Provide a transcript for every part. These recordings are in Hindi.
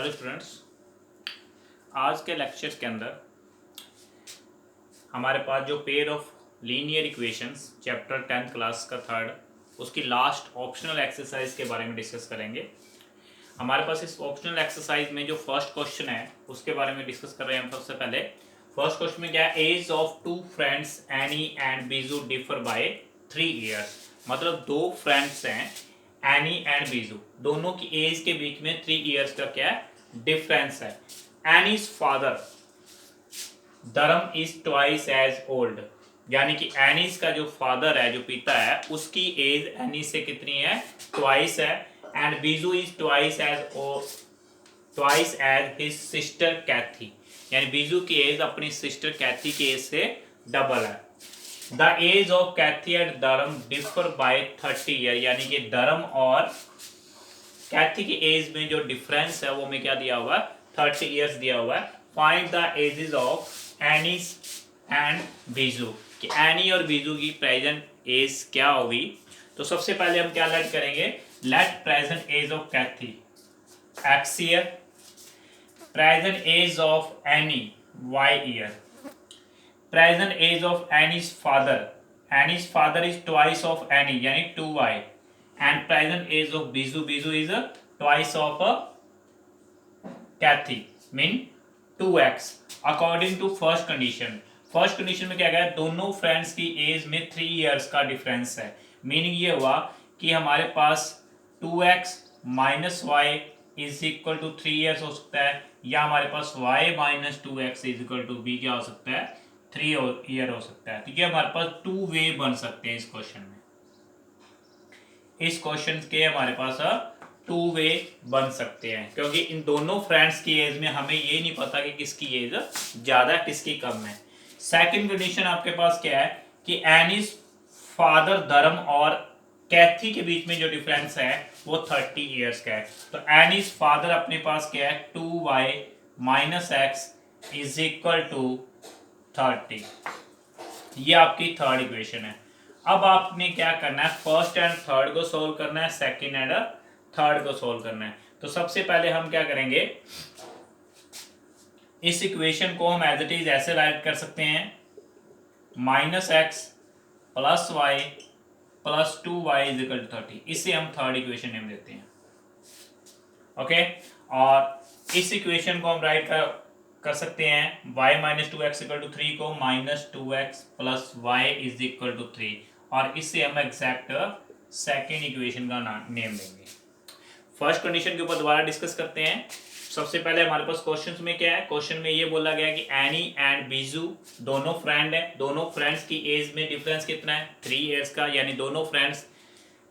हेलो स्टूडेंट्स, आज के लेक्चर के अंदर हमारे पास जो pair of linear equations chapter 10th class का थर्ड उसकी लास्ट ऑप्शनल एक्सरसाइज के बारे में डिस्कस करेंगे। हमारे पास इस ऑप्शनल एक्सरसाइज में जो फर्स्ट क्वेश्चन है उसके बारे में डिस्कस कर रहे हैं हम। सबसे पहले फर्स्ट क्वेश्चन में क्या है, age of two friends Annie and Biju differ by 3 years. मतलब दो फ्रेंड्स हैं एनी एंड बीजू, दोनों की एज के बीच में 3 ईयर्स का क्या डिफरेंस है। एनीज फादर धर्म इज ट्वाइस एज ओल्ड, यानी कि एनीस का जो फादर है, जो पिता है, उसकी एज एनी से कितनी है, ट्वाइस है। And Biju is twice age his sister Kathy, यानी बीजू की एज अपनी सिस्टर कैथी की एज से डबल है। The age of Kathy and Dharam differ by 30 year, यानी कि धर्म और कैथी की एज में जो डिफरेंस है वो में क्या दिया हुआ है, 30 ईयर्स दिया हुआ है। Find the ages of Annie's and Biju, कि एनी और बीजू की प्रेजेंट एज क्या होगी। तो सबसे पहले हम क्या लेट करेंगे, let present age of Kathy x year, present age of Annie y year, present age of Annie's father is twice of Annie यानी 2y, and present age of Biju is twice of Kathy mean 2x according to first condition. First condition में क्या गया, दोनों फ्रेंड्स की एज में 3 इयर्स का डिफरेंस है। मीनिंग ये हुआ कि हमारे पास 2x minus y is equal to 3 years हो सकता है, या हमारे पास y minus 2x is equal to b क्या हो सकता है, 3 ईयर हो सकता है। तो ये हमारे पास 2 वे बन सकते हैं इस क्वेश्चन में। इस क्वेश्चन के हमारे पास 2 वे बन सकते हैं, क्योंकि इन दोनों फ्रेंड्स की एज में हमें ये नहीं पता कि किसकी एज ज्यादा किसकी कम है। सेकंड कंडीशन आपके पास क्या है कि एनीज फादर धर्म और कैथी के बीच में जो डिफरेंस है वो 30 इयर्स का है। तो एनीज फादर अपने पास क्या है, 2y minus x is equal to 30। ये आपकी थर्ड इक्वेशन है। अब आपने क्या करना है, फर्स्ट एंड थर्ड को सोल्व करना है, सेकंड एंड थर्ड को सोल्व करना है। तो सबसे पहले हम क्या करेंगे, इस इक्वेशन को हम एज इट इज ऐसे राइट कर सकते हैं, minus x plus y plus 2y is equal to 30। इसे हम थर्ड इक्वेशन नेम देते हैं। ओके, और इस इक्वेशन को हम राइट कर सकते हैं y minus 2x equal to 3 को minus 2x plus y is equal to 3, और इससे हम एग्जैक्ट सेकेंड इक्वेशन का नेम देंगे। फर्स्ट कंडीशन के ऊपर दोबारा डिस्कस करते हैं। सबसे पहले हमारे पास क्वेश्चन में क्या है, क्वेश्चन में ये बोला गया कि एनी एंड बीजू दोनों फ्रेंड है, दोनों फ्रेंड्स की एज में डिफरेंस कितना है, 3 इयर्स का, यानी दोनों फ्रेंड्स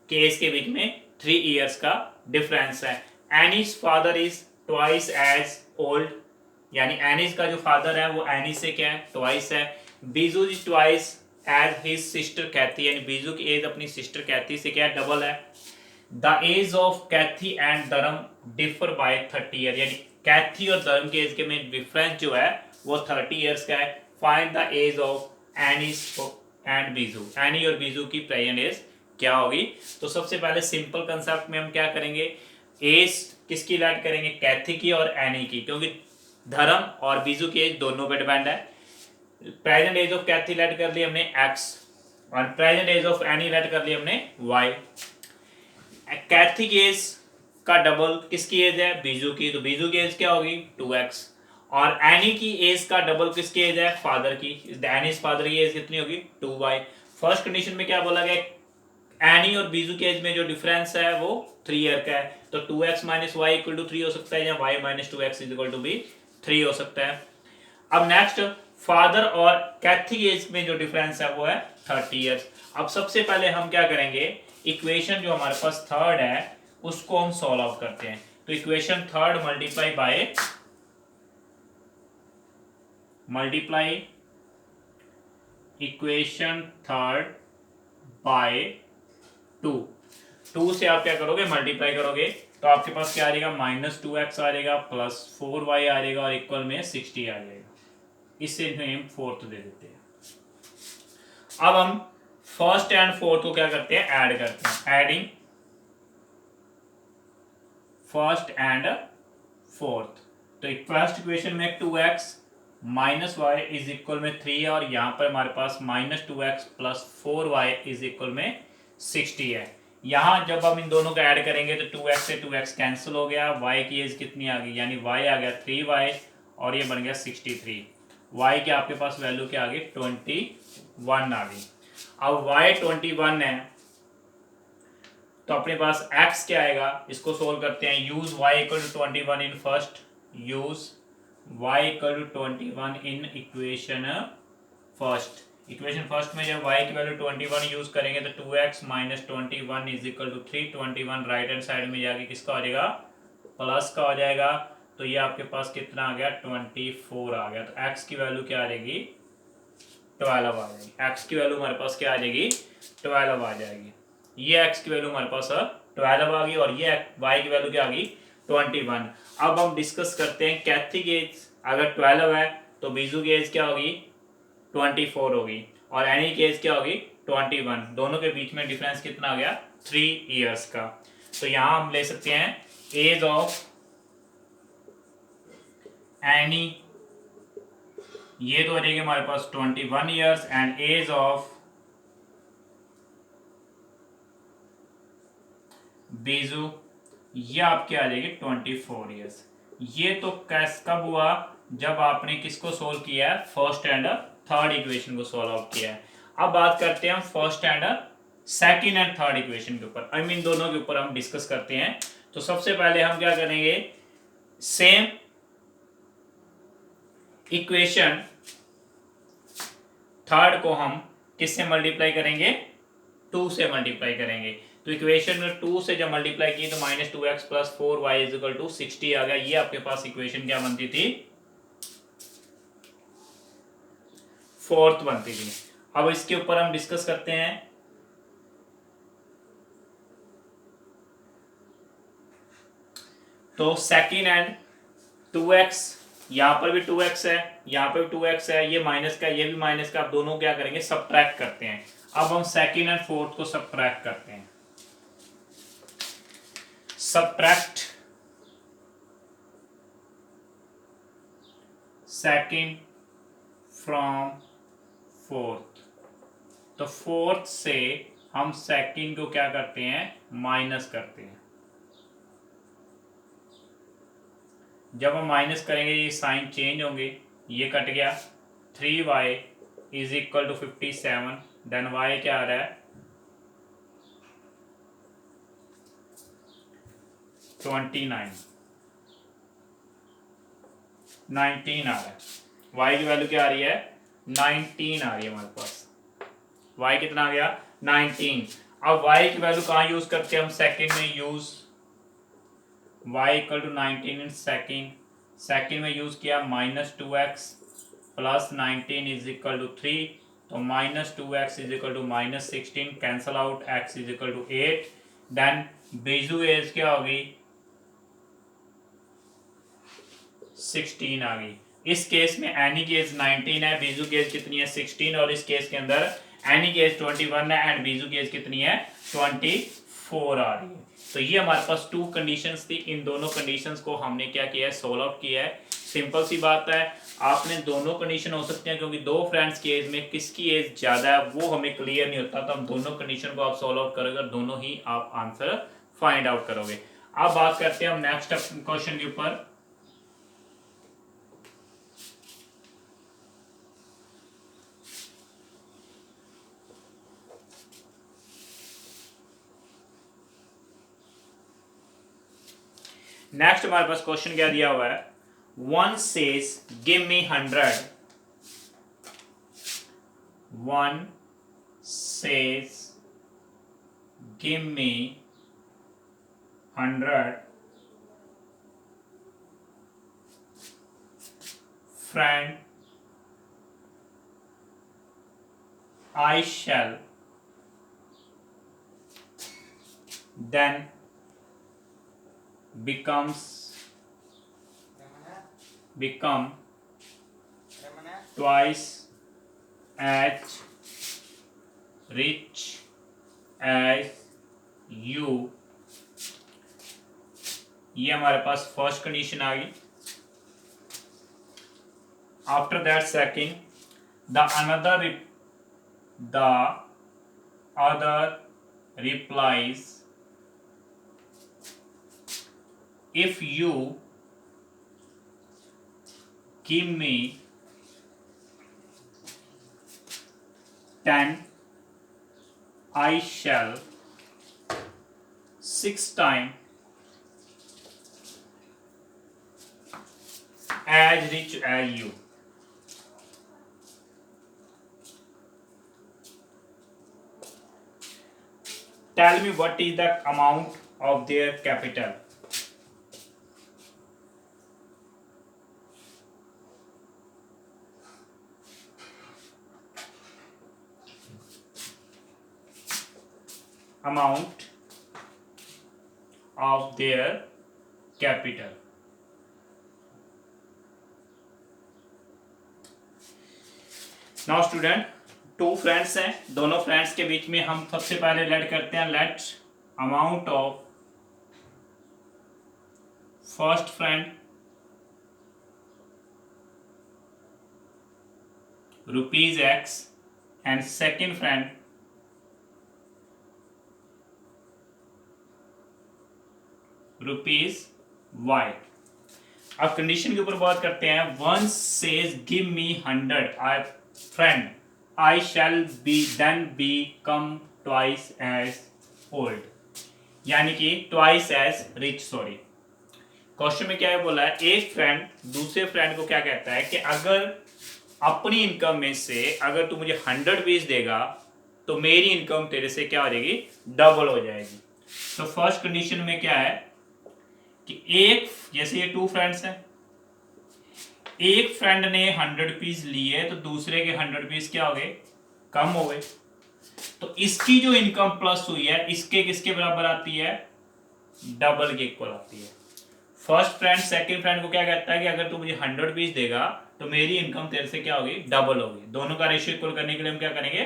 के एज के बीच में 3 इयर्स का डिफरेंस है। Annie's father is twice age old, यानी एनीज का जो फादर है वो एनी से क्या है, ट्वाइस है। Biju is twice age his sister Kathy, यानी बीजू की एज अपनी सिस्टर कैथी से क्या डबल है। The age of Kathy and Dharam differ by 30 year, यानी कैथी और धर्म के एज के में डिफरेंस जो है वो 30 इयर्स का है। Find the age of Annie's and Biju, Annie और बीजू की प्रेजेंट एज क्या होगी। तो सबसे पहले सिंपल कंसेप्ट में हम क्या करेंगे, एज किसकी लेट करेंगे, कैथी की और एनी की, क्योंकि धर्म और बीजू की एज दोनों पे डिपेंड है। Present age of Kathy let कर ली हमने x, और present age of Annie let कर ली हमने y। कैथी की एज का डबल किसकी एज है, बीजू की, तो बीजू की एज क्या होगी, 2x, और एनी की एज का डबल किसकी एज है, फादर की, एनीज फादर की एज कितनी होगी, 2y। फर्स्ट कंडीशन में क्या बोला गया, एनी और बीजू के एज में जो डिफरेंस है वो 3 ईयर का है, तो 2x minus Y equal to 3 हो सकता है, या y minus 2x is equal to भी 3 हो सकता है। अब नेक्स्ट, फादर और कैथी की एज में जो डिफरेंस है वो है 30 ईयर्स। अब सबसे पहले हम क्या करेंगे, इक्वेशन जो हमारे पास थर्ड है उसको हम सॉल्व आउट करते हैं। तो equation third multiply equation third by 2 से आप क्या करोगे, मल्टीप्लाई करोगे, तो आपके पास क्या आ जाएगा, माइनस 2x आ जाएगा प्लस 4y आ जाएगा और इक्वल में 60 आ जाएगा। इससे हम फोर्थ दे देते हैं। अब हम फर्स्ट एंड फोर्थ को क्या करते हैं, ऐड करते हैं। Adding first and fourth. तो एक फर्स्ट इक्वेशन में 2x minus y is equal में 3 है और यहाँ पर हमारे पास minus 2x plus 4y is equal में 60 है। यहाँ जब हम इन दोनों को ऐड करेंगे तो 2x से 2x कैंसिल हो गया, y की एज कितनी आ गई, यानी y आ गया 3y और ये बन गया 63। y की आपके पास वैल्यू क्या आ गई, 21 आ गई। अब y 21 है तो अपने पास x क्या आएगा, इसको सोल्व करते हैं। Use y equal to 21 in first, use y equal to 21 in equation first. Equation first में जब y की वैल्यू 21 यूज करेंगे तो 2x minus 21 is equal to 3। 21 right hand side में जाके किसका हो जाएगा, प्लस का हो जाएगा। तो ये आपके पास कितना आ गया, 24 आ गया। तो x की वैल्यू क्या आ जाएगी, 12 आ जाएगी। x की वैल्यू हमारे पास क्या आ जाएगी, 12 आ जाएगी। ये x की वैल्यू हमारे पास 12 आ गई और ये y की वैल्यू क्या आ गई, 21। अब हम डिस्कस करते हैं कैथी की एज अगर 12 है तो बीजू की एज क्या होगी, 24 होगी और एनी की एज क्या होगी, 21। दोनों के बीच में डिफरेंस कितना आ गया, 3 इयर्स का। तो यहां हम ले सकते हैं एज ऑफ एनी, ये तो हो जाएगी हमारे पास 21 years and age of Biju ये आपके आ जाएगी 24 इयर्स। ये तो कैस कब हुआ, जब आपने किसको सोल्व किया है, फर्स्ट एंड थर्ड इक्वेशन को सोल्व आउट किया है। अब बात करते हैं हम first and second and third equation के ऊपर, आई मीन दोनों के ऊपर हम डिस्कस करते हैं। तो सबसे पहले हम क्या करेंगे, सेम इक्वेशन थर्ड को हम किससे मल्टीप्लाई करेंगे, 2 से मल्टीप्लाई करेंगे। तो इक्वेशन में 2 से जब मल्टीप्लाई की तो minus 2x plus 4y is equal to 60 आ गया। ये आपके पास इक्वेशन क्या बनती थी, फोर्थ बनती थी। अब इसके ऊपर हम डिस्कस करते हैं। तो सेकेंड एंड 2x, यहां पर भी 2x है, यहां पर भी 2x है, ये माइनस का ये भी माइनस का। आप दोनों क्या करेंगे, सब्ट्रैक्ट करते हैं। अब हम सेकेंड एंड फोर्थ को सब्ट्रैक्ट करते हैं। Subtract second from fourth. तो फोर्थ से हम सेकेंड को क्या करते हैं, माइनस करते हैं। जब हम माइनस करेंगे ये साइन चेंज होंगे, ये कट गया। 3y is equal to 57, then y क्या आ रहा है, 29, 19 आ रहा है। y की वैल्यू क्या आ रही है, 19 आ रही है हमारे पास। y कितना आ गया, 19। अब y की वैल्यू कहाँ यूज करते हैं हम, सेकंड में use y equal to 19 in second में यूज किया minus 2x plus 19 is equal to 3। तो minus 2x is equal to minus 16, cancel out, x is equal to 8। Then Biju age क्या होगी, 16 आ गई। इस केस में एनी की एज 19 है, बीजू की एज कितनी है, 16। और इस केस के अंदर एनी की एज 21 है एंड बीजू की एज कितनी है, 24 आ रही है। तो ये हमारे पास 2 कंडीशंस थी। इन दोनों कंडीशंस को हमने क्या किया है, सोल्व आउट किया है। सिंपल सी बात है, आपने दोनों कंडीशन हो सकते हैं क्योंकि दो फ्रेंड्स की एज में किसकी एज ज्यादा है वो हमें क्लियर नहीं होता। तो हम दोनों कंडीशन को आप सोल्व आउट करोगे और दोनों ही आप आंसर फाइंड आउट करोगे। अब बात करते हैं हम नेक्स्ट क्वेश्चन के ऊपर। नेक्स्ट हमारे पास क्वेश्चन क्या दिया हुआ है, 1 says give me 100, 1 says give me 100, friend I shall then become twice as rich as you ये हमारे पास फर्स्ट कंडीशन आ गई। After that second, the other replies, if you give me 10, I shall 6 times as rich as you. Tell me what is the amount of their capital. Amount of their capital. Now student, two friends हैं, दोनों फ्रेंड्स के बीच में हम सबसे पहले लेट करते हैं, let amount of first friend ₹X and second friend ₹Y। अब कंडीशन के ऊपर बात करते हैं। One says give me 100, I friend I shall be then become twice as old, यानी कि twice as rich। Sorry, question में क्या है बोला है, एक फ्रेंड दूसरे फ्रेंड को क्या कहता है कि अगर अपनी इनकम में से अगर तू मुझे 100 रुपीज देगा तो मेरी इनकम तेरे से क्या हो जाएगी, डबल हो जाएगी। तो फर्स्ट कंडीशन में क्या है कि एक, जैसे ये टू फ्रेंड्स हैं, एक फ्रेंड ने 100 रुपीज लिए तो दूसरे के 100 रुपीज क्या हो गए, कम हो गए। तो इसकी जो इनकम प्लस हुई है इसके किसके बराबर आती है, डबल के इक्वल आती है। फर्स्ट फ्रेंड सेकंड फ्रेंड को क्या कहता है कि अगर तू मुझे 100 रुपीज देगा तो मेरी इनकम तेरे से क्या होगी, डबल होगी। दोनों का रेशियो इक्वल करने के लिए हम क्या करेंगे,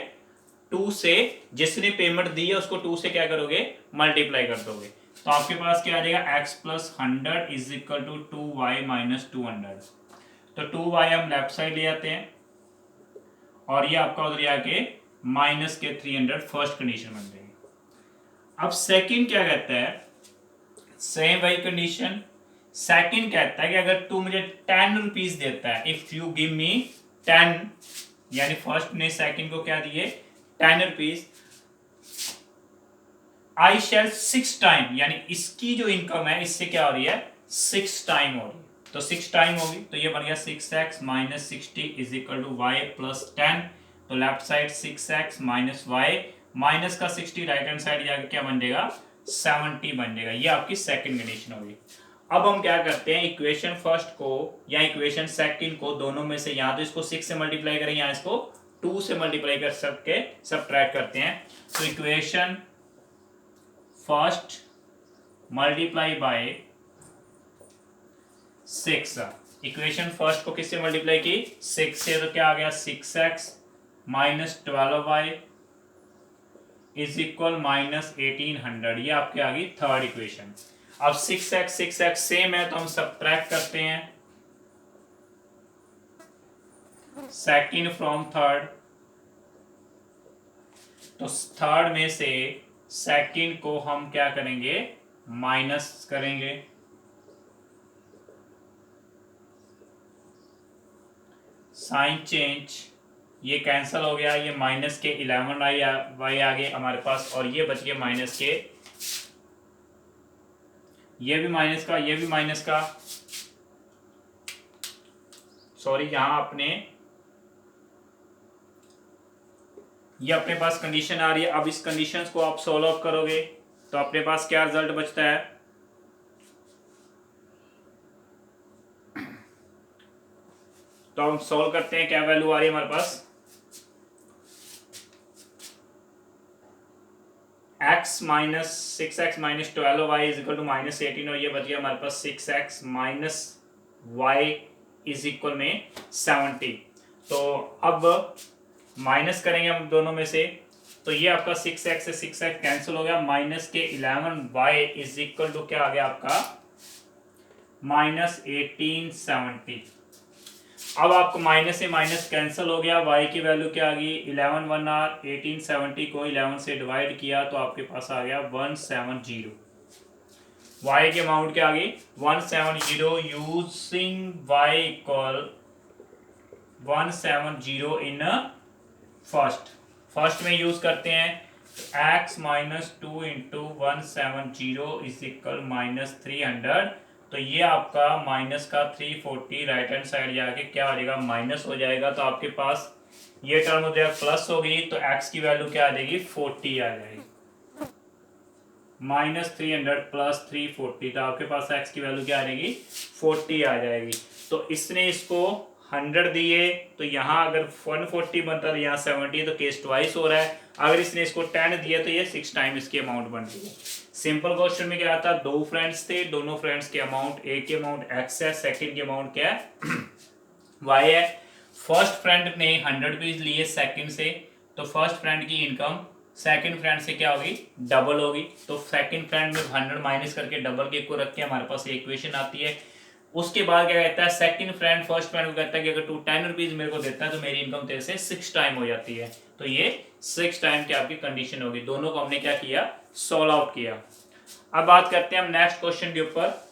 2 से जिसने पेमेंट दी है उसको 2 से क्या करोगे, मल्टीप्लाई कर दोगे। तो आपके पास क्या आ जाएगा, x + 100 = 2y - 200। तो 2y हम लेफ्ट साइड ले आते हैं और ये आपका उधर आके -300 फर्स्ट कंडीशन बन जाएगी। अब सेकंड क्या कहता है, सेम वही कंडीशन। सेकंड कहता है कि अगर तू मुझे 10 रुपीज देता है, इफ यू गिव मी 10, यानी फर्स्ट ने सेकंड को क्या दिए 10 रुपीज, आई शैल 6 टाइम, यानी इसकी जो इनकम है इससे क्या हो रही है, 6 टाइम हो रही है। तो 6 टाइम होगी तो ये बन गया 6x - 60 = y + 10। तो left side 6x - y minus का 60 राइट हैंड साइड जाकर क्या बन जाएगा, 70 बन जाएगा। ये आपकी सेकंड कंडीशन होगी। अब हम क्या करते हैं, इक्वेशन फर्स्ट को या इक्वेशन सेकंड को, दोनों में से या तो इसको 6 से मल्टीप्लाई करें या इसको 2 से मल्टीप्लाई कर सबके सबट्रैक्ट करते हैं। तो equation first multiply by 6, equation first को किससे मल्टीप्लाई की, 6 से, तो क्या आ गया 6x - 12y = -1800। ये आपके आ गई थर्ड इक्वेशन। अब 6x सेम है तो हम सबट्रैक्ट करते हैं सेकंड फ्रॉम थर्ड। तो थर्ड में से सेकंड को हम क्या करेंगे, माइनस करेंगे। साइन चेंज, ये कैंसिल हो गया, ये माइनस के 11y आ गए हमारे पास और ये बच गए माइनस के, ये भी माइनस का, ये भी माइनस का। सॉरी, यहां अपने ये अपने पास कंडीशन आ रही है। अब इस कंडीशन को आप सॉल्व अप करोगे तो अपने पास क्या रिजल्ट बचता है, तो हम सॉल्व करते हैं, क्या वैल्यू आ रही है हमारे पास, x - 6x - 12y = -18 और ये बच गया हमारे पास 6x - y = 70। तो अब माइनस करेंगे हम दोनों में से, तो ये आपका 6x से 6x कैंसिल हो गया, माइनस के 11y = क्या आ गया आपका -1870। अब आपको माइनस से माइनस कैंसिल हो गया, y की वैल्यू क्या आ गई 11 1 आर 1870 को 11 से डिवाइड किया तो आपके पास आ गया 170। y की अमाउंट क्या आ गई 170 using y equal 170 in first में यूज करते हैं x minus 2 into 170 is equal -300। तो ये आपका माइनस का 340 राइट हैंड साइड जाके क्या हो जाएगा माइनस हो जाएगा, तो आपके पास ये टर्म हो जाएगा प्लस होगी, तो x की वैल्यू क्या आ जाएगी 40 आ जाएगी। -300 प्लस 340 तो आपके पास x की वैल्यू क्या आ जाएगी 40 आ जाएगी। तो इसने इसको 100 दिए तो यहाँ अगर 140 बनता है यहाँ 70, तो केस ट्वाइस हो रहा है। अगर इसने इसको 10 दिया तो ये 6 टाइम इसकी अमाउंट बन रही है। सिंपल क्वेश्चन में क्या आता है, दो फ्रेंड्स थे, दोनों फ्रेंड्स के अमाउंट, एक की अमाउंट x है, सेकंड की अमाउंट क्या है y है। फर्स्ट फ्रेंड ने 100 रुपीज लिए सेकंड से, तो फर्स्ट फ्रेंड की इनकम सेकंड फ्रेंड से क्या होगी डबल होगी। तो सेकंड फ्रेंड में 100 माइनस करके डबल के को रख के हमारे पास एक इक्वेशन आती है। उसके बाद क्या कहता है सेकंड फ्रेंड फर्स्ट फ्रेंड को कहता है कि अगर तू 10 रुपीज मेरे को देता है तो मेरी इनकम तेरे से 6 टाइम हो जाती है। तो ये 6 टाइम की आपकी कंडीशन होगी। दोनों को हमने क्या किया सॉल्व आउट किया। अब बात करते हैं हम नेक्स्ट क्वेश्चन के ऊपर।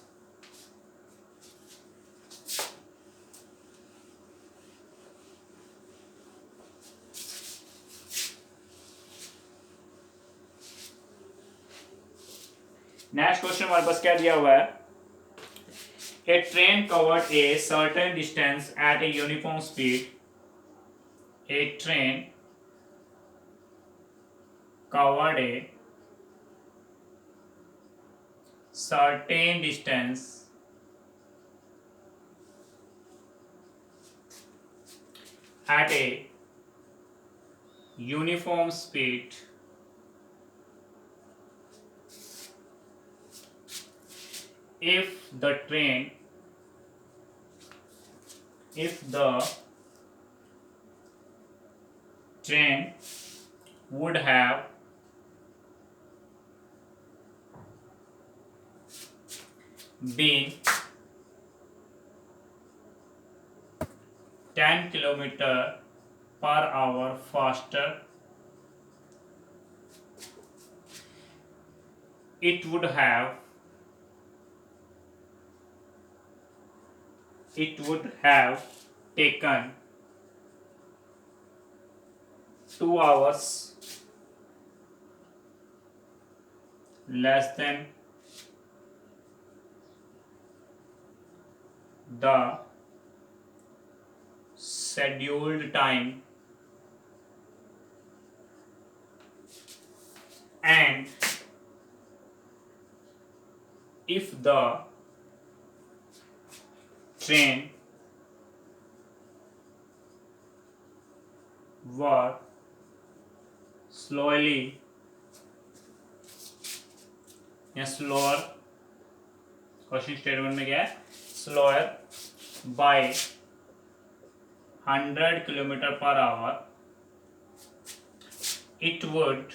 नेक्स्ट क्वेश्चन हमारे पास क्या दिया हुआ है, a train covered a certain distance at a uniform speed. A train covered a certain distance at a uniform speed if the train would have been 10 kilometer per hour faster, it would have taken 2 hours less than the scheduled time and if the train were slowly या slower, क्वेश्चन स्टेटमेंट में क्या है slower by 100 kilometre per hour, it would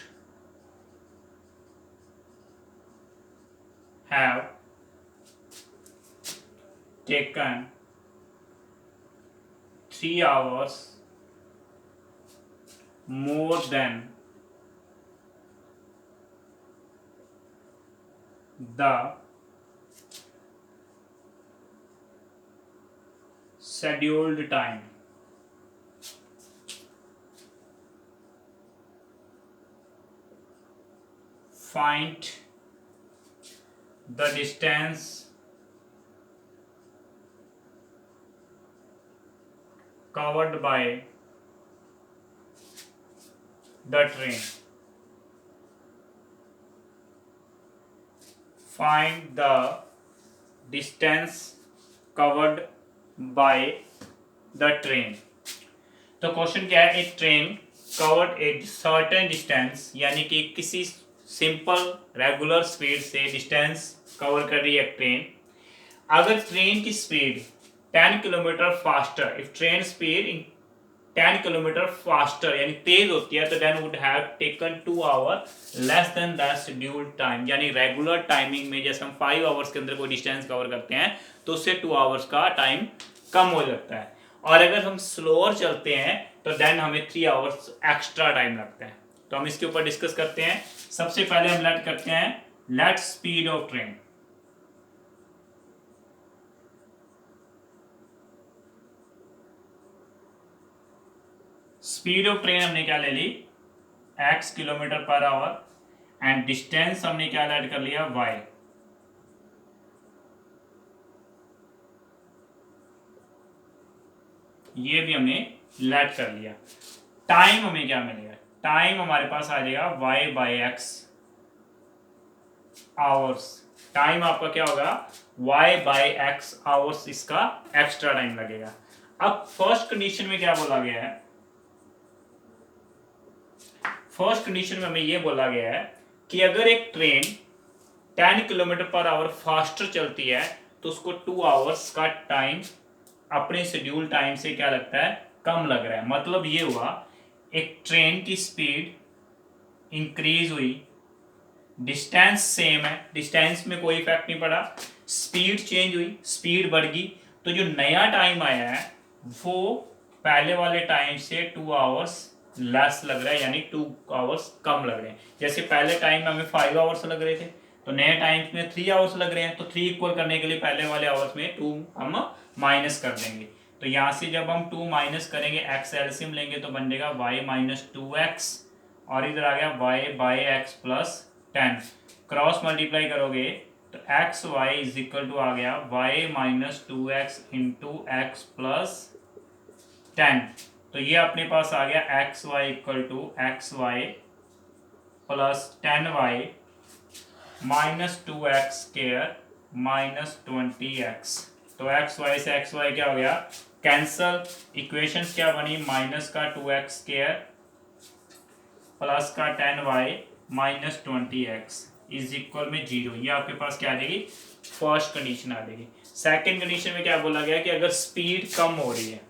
have taken 3 hours more than the scheduled time. Find the distance covered by the train. Find the distance covered by the train. तो क्वेश्चन क्या है, एक train covered a certain distance, यानी कि किसी सिंपल रेगुलर स्पीड से डिस्टेंस कवर कर रही है ट्रेन। अगर ट्रेन की speed 10 kilometre faster, if train speed 10 kilometre faster यानी तेज होती है तो then would have taken 2 hour less than the scheduled time, यानी रेगुलर टाइमिंग में जैसे हम 5 आवर्स के अंदर कोई डिस्टेंस कवर करते हैं तो उससे 2 आवर्स का टाइम कम हो जाता है, और अगर हम स्लोअर चलते हैं तो देन हमें 3 आवर्स एक्स्ट्रा टाइम लगता है। तो हम इसके ऊपर डिस्कस करते हैं। सबसे पहले हम लेट करते हैं let speed of train. Speed of train हमने क्या ले ली x kilometre per hour and distance हमने क्या ऐड कर लिया y। ये भी हमने लेट कर लिया। टाइम हमें क्या मिलेगा, टाइम हमारे पास आ जाएगा y by x hours. Time आपका क्या होगा y बाई एक्स आवर्स, इसका एक्स्ट्रा टाइम लगेगा। अब फर्स्ट कंडीशन में क्या बोला गया है, फर्स्ट कंडीशन में हमें यह बोला गया है कि अगर एक train 10 kilometre per hour faster चलती है तो उसको 2 आवर्स का टाइम अपने शेड्यूल टाइम से क्या लगता है कम लग रहा है। मतलब ये हुआ एक ट्रेन की स्पीड इंक्रीज हुई, डिस्टेंस सेम है, डिस्टेंस में कोई इफेक्ट नहीं पड़ा, स्पीड चेंज हुई, स्पीड बढ़ गई, तो जो नया टाइम आया है वो पहले वाले टाइम से 2 आवर्स लेस लग रहा है, यानी 2 आवर्स कम लग रहे हैं। जैसे पहले टाइम में हमें 5 आवर्स लग रहे थे तो नए टाइम में 3 आवर्स लग रहे हैं, तो 3 इक्वल करने के लिए पहले वाले आवर्स में 2 हम माइनस कर देंगे। तो यहाँ से जब हम 2 माइनस करेंगे एक्स एलसीएम लेंगे तो बन जाएगा y माइनस 2x, और इधर आ गया y by x plus 10। Cross multiply करोगे तो x y is equal to आ गया y minus 2x into x plus 10। तो ये अपने पास आ गया x y equal to x y plus 10y minus 2x square minus 20x। तो एक्स वाई से एक्स वाई क्या हो गया कैंसल, इक्वेशन क्या बनी माइनस का 2x स्क्वायर प्लस का 10y minus 20x is equal में 0। ये आपके पास क्या आ जाएगी फर्स्ट कंडीशन आ जाएगी। सेकंड कंडीशन में क्या बोला गया कि अगर स्पीड कम हो रही है,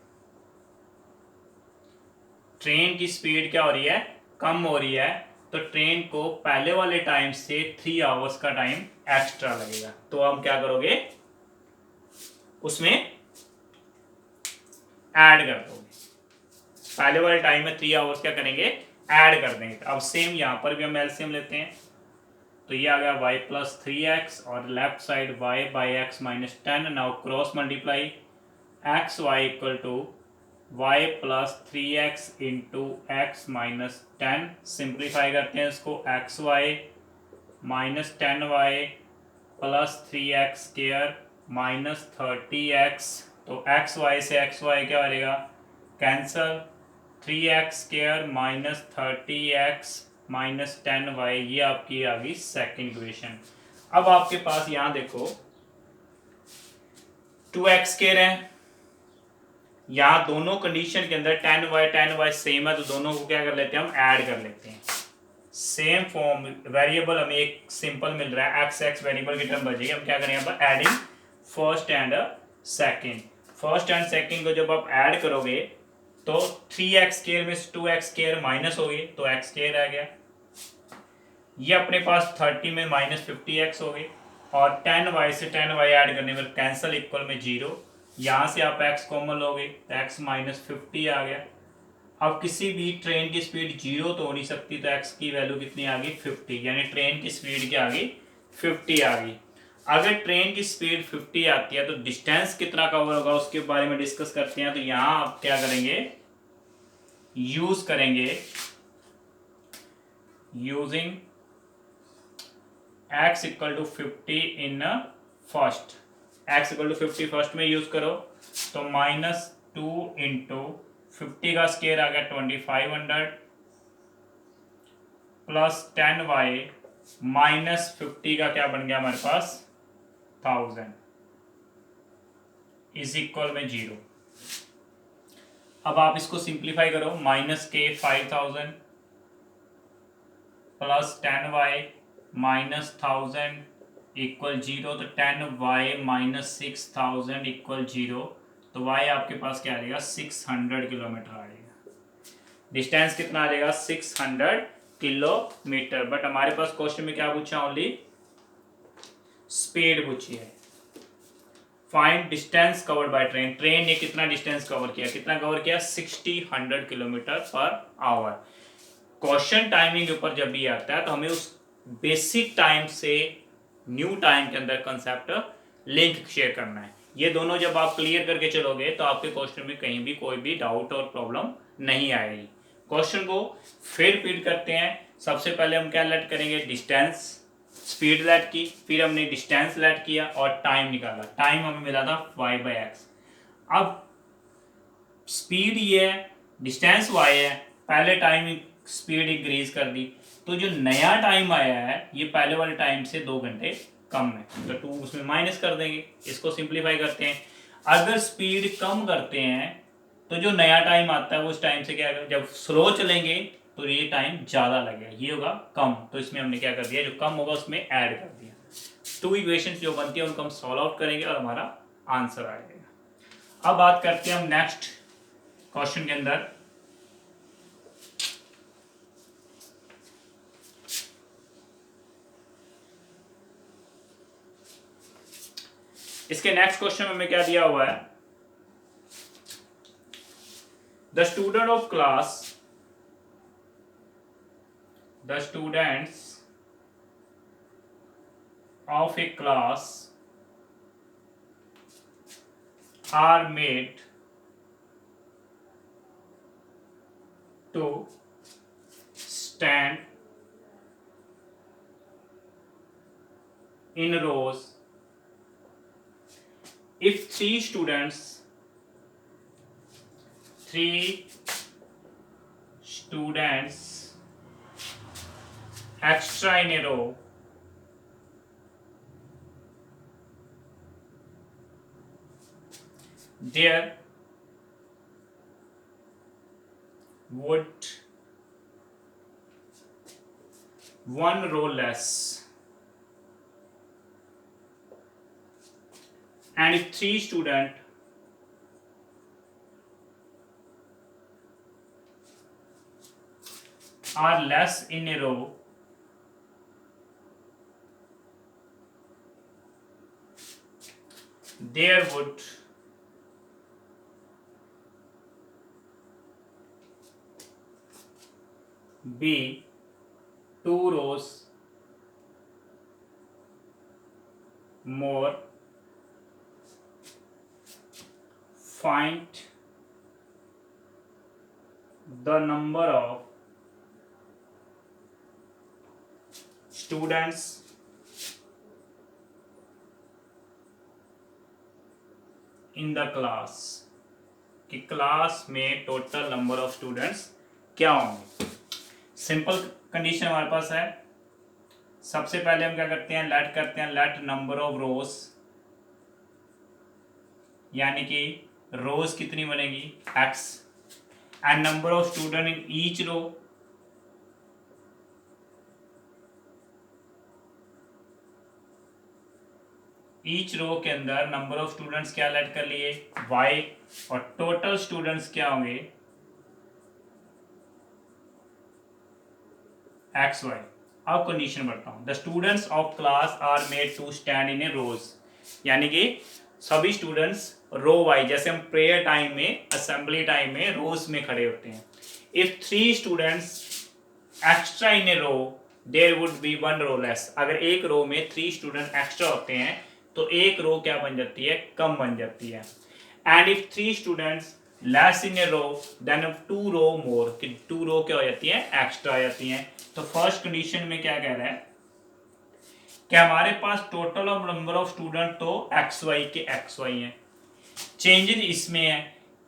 ट्रेन की स्पीड क्या हो रही है कम हो रही है, तो ट्रेन को पहले वाले टाइम से 3 आवर्स का टाइम एक्स्ट्रा लगेगा। तो हम क्या करोगे उसमें ऐड कर दोगे, पहले वाले टाइम में 3 आवर्स क्या करेंगे ऐड कर देंगे। अब सेम यहां पर भी हम एलसीएम लेते हैं, तो ये आ गया y प्लस 3x और left side y by x minus 10। Now cross multiply x y equal to y plus 3x into x minus 10। Simplify करते हैं इसको, x y minus 10y plus 3x square minus 30x। तो एक्स वाई से एक्स वाई क्या बनेगा cancel, 3x square minus 30x minus 10y। ये आपकी आ गई सेकेंड इक्वेशन। अब आपके पास यहां देखो 2x स्क्वायर है, यहाँ दोनों कंडीशन के अंदर 10y सेम है तो दोनों को क्या कर लेते हैं हम ऐड कर लेते हैं। सेम फॉर्म वेरिएबल हमें एक सिंपल मिल रहा है, एक्स एक्स वेरिएबल की टर्म बचेगी, हम क्या करें यहाँ पर adding first and second. First and second को जब आप ऐड करोगे तो 3x स्क्वायर में 2x स्क्वायर माइनस हो गई तो x स्क्वायर आ गया, ये अपने पास 30 में माइनस 50x हो गई, और 10y से 10y ऐड करने में कैंसल इक्वल में 0। यहाँ से आप x कॉमन लोगे तो x माइनस 50 आ गया। अब किसी भी ट्रेन की स्पीड 0 तो हो नहीं सकती, तो x की वैल्यू कितनी आ गई 50, यानी ट्रेन की स्पीड क्या आ गई 50 आ गई। अगर ट्रेन की स्पीड 50 आती है तो डिस्टेंस कितना कवर होगा उसके बारे में डिस्कस करते हैं। तो यहाँ आप क्या करेंगे यूज करेंगे using x equal to 50 in first, x equal to 50 first में यूज करो तो माइनस 2 इंटू 50 का स्क्वायर आ गया 2500 प्लस 10y माइनस 50 का क्या बन गया हमारे पास 1000 इज इक्वल में 0। अब आप इसको सिंप्लीफाई करो, माइनस के 5000 प्लस 10y माइनस 1000 इक्वल 0, तो 10y माइनस 6000 इक्वल 0। तो y आपके पास क्या आ जाएगा 600 किलोमीटर आ जाएगा। डिस्टेंस कितना आ जाएगा 600 किलोमीटर। बट हमारे पास क्वेश्चन में क्या पूछा, ओनली स्पीड पूछी है। Find distance covered by train, train ने कितना डिस्टेंस कवर किया, कितना कवर किया 60 kilometre per hour. Question timing के ऊपर जब भी आता है तो हमें उस बेसिक टाइम से न्यू टाइम के अंदर कंसेप्ट लिंक शेयर करना है। ये दोनों जब आप क्लियर करके चलोगे तो आपके क्वेश्चन में कहीं भी कोई भी डाउट और प्रॉब्लम नहीं आएगी। क्वेश्चन को फिर रिपीट करते हैं। सबसे पहले हम क्या लेट करेंगे, डिस्टेंस, स्पीड लेट की, फिर हमने डिस्टेंस लेट किया और टाइम निकाला। टाइम हमें मिला था y/x। अब स्पीड ये है, डिस्टेंस y है, पहले टाइम स्पीड इंक्रीज कर दी, तो जो नया टाइम आया है ये पहले वाले टाइम से 2 घंटे कम है, तो 2 उसमें माइनस कर देंगे। इसको सिंप्लीफाई करते हैं। अगर स्पीड कम करते हैं तो जो नया टाइम आता है वो उस टाइम से क्या है, जब स्लो चलेंगे तो ये टाइम ज़्यादा लगेगा, ये होगा कम, तो इसमें हमने क्या कर दिया, जो कम होगा उसमें ऐड कर दिया। 2 इक्वेशंस जो बनती है उनको हम सॉल्व आउट करेंगे और हमारा आंसर आएगा। अब बात करते हैं हम नेक्स्ट क्वेश्चन के अंदर। इसके नेक्स्ट क्वेश्चन में हमें क्या दिया हुआ है, the student of class, the students of a class are made to stand in rows if three students extra in a row there would one row less, and if 3 students are less in a row, there would be 2 rows more. Find the number of students in the class, कि क्लास में टोटल नंबर ऑफ स्टूडेंट्स क्या होंगे। सिंपल कंडीशन हमारे पास है। सबसे पहले हम क्या करते हैं, लेट करते हैं, लेट नंबर ऑफ रोज, यानी कि रोज कितनी बनेगी x, and number of student in each row, each row के अंदर नंबर ऑफ स्टूडेंट्स क्या लेट कर लिए y, और टोटल स्टूडेंट्स क्या होंगे एक्स वाई। अब कंडीशन बढ़ता हूं, the students of class are made to stand in a rows, यानी कि सभी स्टूडेंट्स रो वाई, जैसे हम प्रेयर टाइम में, असेंबली टाइम में रोज में खड़े होते हैं। If 3 students extra in a row there would be 1 row less, अगर एक रो में 3 स्टूडेंट एक्स्ट्रा होते हैं तो एक रो क्या बन जाती है, कम बन जाती है। And if 3 students less in a row then 2 row more, कि 2 रो क्या हो जाती है, एक्स्ट्रा आ जाती हैं। तो फर्स्ट कंडीशन में क्या कह रहा है कि हमारे पास total of number of student तो एक्स वाई के एक्स वाई है। चेंजेस इसमें है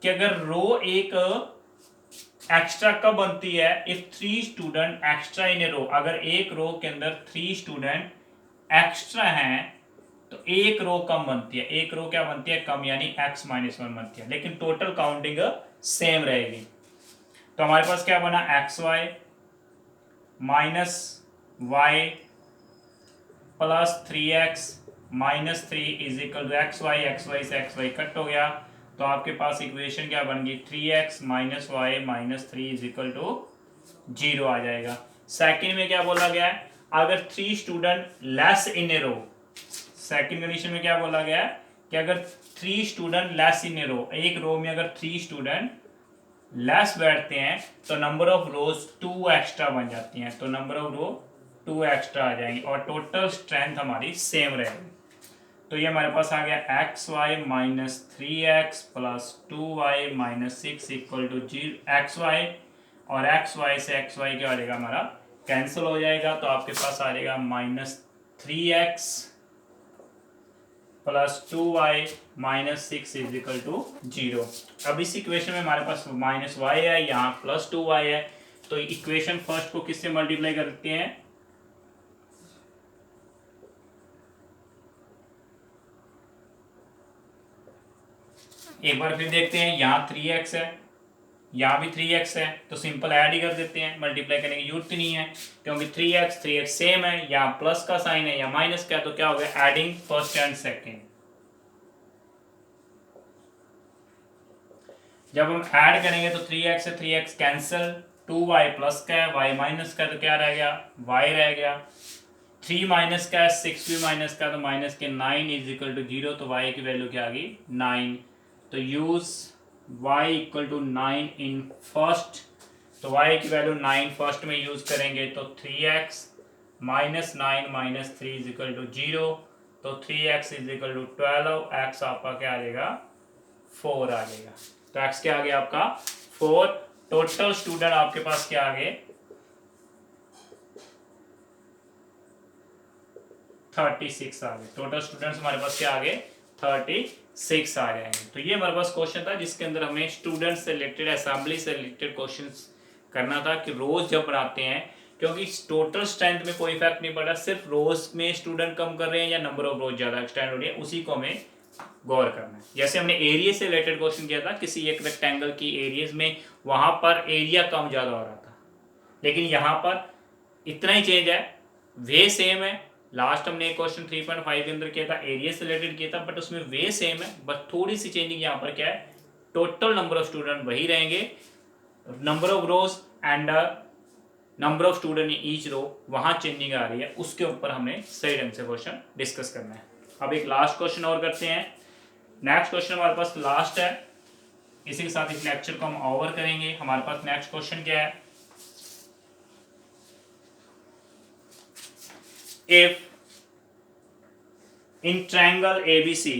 कि अगर रो एक एक्स्ट्रा कब बनती है, if 3 student extra in a रो, अगर एक रो के अंदर 3 स्टूडेंट एक्स्ट्रा हैं तो एक रो कम बनती है, एक रो क्या बनती है, कम, यानी x-1 बनती है, लेकिन टोटल काउंटिंग सेम रहेगी। तो हमारे पास क्या बना, x y minus y plus 3x minus 3 is equal to x y से एक्स वाई कट हो गया, तो आपके पास इक्वेशन क्या बन गई, 3x minus y minus 3 is equal to 0 आ जाएगा। सेकंड में क्या बोला गया है, अगर 3 student less in a row, second condition में क्या बोला गया है कि अगर 3 स्टूडेंट लेस इन ए रो, एक रो में अगर 3 स्टूडेंट लेस बैठते हैं तो नंबर ऑफ रोज 2 एक्स्ट्रा बन जाती हैं, तो नंबर ऑफ रो 2 एक्स्ट्रा आ जाएंगी और टोटल स्ट्रेंथ हमारी सेम रहेगी। तो ये हमारे पास आ गया x y minus 3x plus 2y minus 6 equal to 0, x y और एक्स वाई से एक्स वाई क्या आ जाएगा हमारा कैंसिल हो जाएगा, तो आपके पास आ जाएगा minus 3x plus 2y minus 6 is equal to 0। अब इस इक्वेशन में हमारे पास माइनस वाई है, यहाँ प्लस 2y है, तो इक्वेशन फर्स्ट को किससे मल्टीप्लाई करते हैं, एक बार फिर देखते हैं, यहाँ 3x है, यहाँ भी 3x है, तो सिंपल ऐड ही कर देते हैं, मल्टीप्लाई करने की जरूरत ही नहीं है, क्योंकि 3x सेम है, यहाँ प्लस का साइन है या माइनस का, तो क्या हो गया एडिंग फर्स्ट एंड सेकेंड। जब हम ऐड करेंगे तो 3x से 3x कैंसिल, 2y प्लस का है, y माइनस का, तो क्या रह गया y रह गया, 3 माइनस का है, 6 भी माइनस का, तो माइनस के 9 इज इक्वल टू 0, तो y की वैल्यू क्या आ गई 9, तो use y equal to 9 in first, तो y की वैल्यू 9 फर्स्ट में यूज करेंगे तो 3x minus 9 minus 3 is equal to 0, तो 3x is equal to 12, x आपका क्या आ जाएगा 4 आ जाएगा, तो x क्या आ गया आपका 4। टोटल स्टूडेंट आपके पास क्या आ गए 36 आ गए, टोटल स्टूडेंट्स हमारे पास क्या आ गए 36 आ जाएंगे। तो ये हमारे पास क्वेश्चन था जिसके अंदर हमें स्टूडेंट से रिलेटेड, असेंबली से रिलेटेड क्वेश्चंस करना था कि रोज जब बनाते हैं, क्योंकि टोटल स्ट्रेंथ में कोई इफेक्ट नहीं पड़ा, सिर्फ रोज में स्टूडेंट कम कर रहे हैं या नंबर ऑफ रोज ज्यादा एक्सटेंड हो रही है, उसी को हमें गौर करना है। जैसे हमने एरिया से रिलेटेड क्वेश्चन किया था, किसी एक रेक्टेंगल की एरियाज में वहां पर एरिया कम ज्यादा हो रहा था, लेकिन यहाँ पर इतना ही चेंज है, वे सेम है। लास्ट हमने एक क्वेश्चन 3.5 के अंदर किया था, एरिया से रिलेटेड किया था, बट उसमें वे सेम है, बट थोड़ी सी चेंजिंग यहाँ पर क्या है, टोटल नंबर ऑफ स्टूडेंट वही रहेंगे, number of rows and number of student in each row वहां चेंजिंग आ रही है, उसके ऊपर हमें सही ढंग से क्वेश्चन डिस्कस करना है। अब एक लास्ट क्वेश्चन और करते हैं, नेक्स्ट क्वेश्चन हमारे पास लास्ट है, इसी के साथ इस लेक्चर को हम ओवर करेंगे। हमारे पास नेक्स्ट क्वेश्चन क्या है, if in triangle ABC,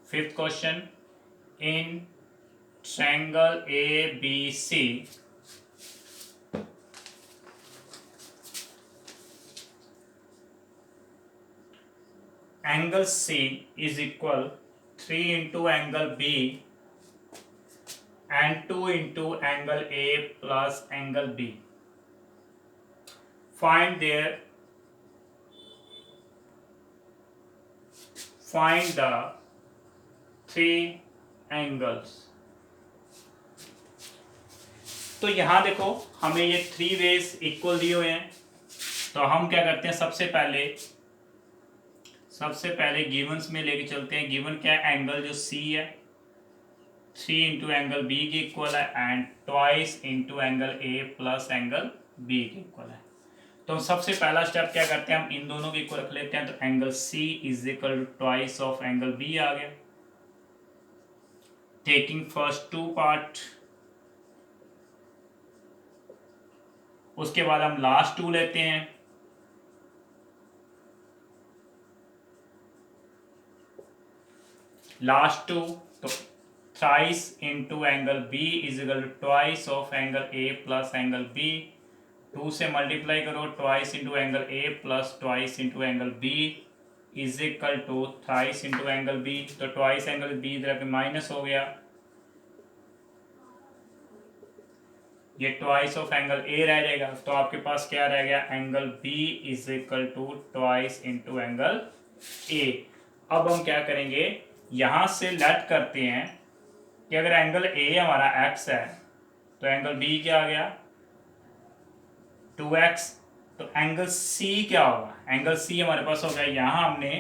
fifth question, in triangle ABC angle C is equal 3 into angle B and 2 into angle A plus angle B, find the three angles। तो यहां देखो हमें ये 3 वेज इक्वल दिए हुए हैं, तो हम क्या करते हैं, सबसे पहले गिवंस में लेके चलते हैं। गिवन क्या है, एंगल जो C है 3 इंटू एंगल B के इक्वल है and twice into angle A plus angle B के इक्वल है। तो हम सबसे पहला स्टेप क्या करते हैं, हम इन दोनों के इक्वल रख लेते हैं, तो angle C is equal to twice of angle B आ गया, टेकिंग फर्स्ट 2 पार्ट, उसके बाद हम लास्ट 2 लेते हैं, लास्ट 2 तो thrice into angle B is equal to twice of angle A plus angle B, 2 से मल्टीप्लाई करो, twice into angle A plus twice into angle B is equal to thrice into angle B, तो ट्वाइस एंगल B इधर माइनस हो गया, ये ट्वाइस ऑफ एंगल A रह जाएगा, तो आपके पास क्या रह गया, angle B is equal to twice into angle A। अब हम क्या करेंगे, यहां से लेट करते हैं कि अगर एंगल A हमारा x है तो एंगल B क्या आ गया 2x, तो एंगल C क्या होगा, एंगल C हमारे पास हो गया, यहां हमने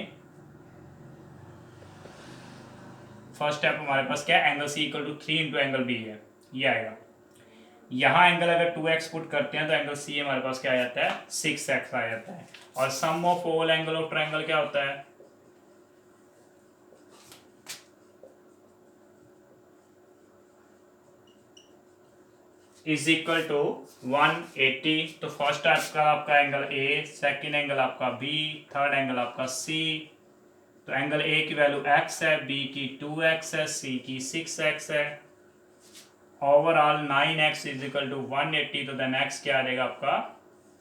फर्स्ट स्टेप हमारे पास क्या है, angle C equal to 3 into angle B है, ये आएगा। यहाँ एंगल अगर 2x पुट करते हैं तो एंगल सी हमारे पास क्या आ जाता है, 6x आ जाता है। और sum of all angle of triangle क्या होता है, इज इक्वल टू 180। तो फर्स्ट आपका एंगल ए, सेकेंड एंगल आपका बी, थर्ड एंगल आपका सी। तो एंगल ए की वैल्यू x है, बी की 2x है, सी की 6x है। Overall 9x is equal to 180। तो देन x क्या आ जाएगा आपका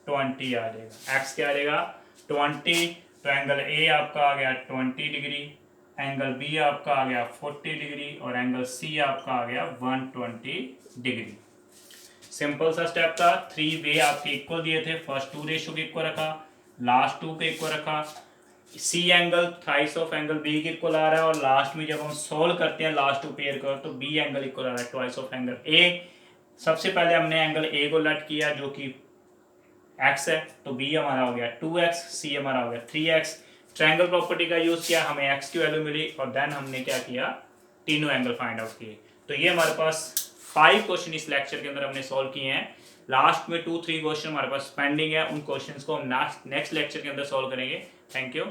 20 आ जाएगा। x क्या आ जाएगा 20। तो एंगल ए आपका आ गया 20 डिग्री, एंगल बी आपका आ गया 40 डिग्री और एंगल सी आपका आ गया 120 डिग्री। सिंपल सा स्टेप था। 3 वे आपके इक्वल दिए थे, फर्स्ट 2 रेशियो के इक्वल रखा, लास्ट 2 के इक्वल रखा। C angle thrice of angle B के इक्वल आ रहा है और लास्ट में जब हम सोल्व करते हैं लास्ट 2 पेयर का तो बी एंगल इक्वल आ रहा है ट्वाइस ऑफ एंगल ए। सबसे पहले हमने एंगल ए को लेट किया जो कि x है, तो b हमारा हो गया 2x, c हमारा हो गया 3x। ट्रायंगल प्रॉपर्टी का यूज किया, हमें x की वैल्यू मिली और देन हमने क्या किया, तीनों एंगल फाइंड आउट किए। तो ये हमारे पास 5 क्वेश्चन इस लेक्चर के अंदर हमने सॉल्व किए हैं। लास्ट में 2-3 क्वेश्चन हमारे पास पेंडिंग है, उन क्वेश्चंस को हम नेक्स्ट लेक्चर के अंदर सॉल्व करेंगे। Thank you.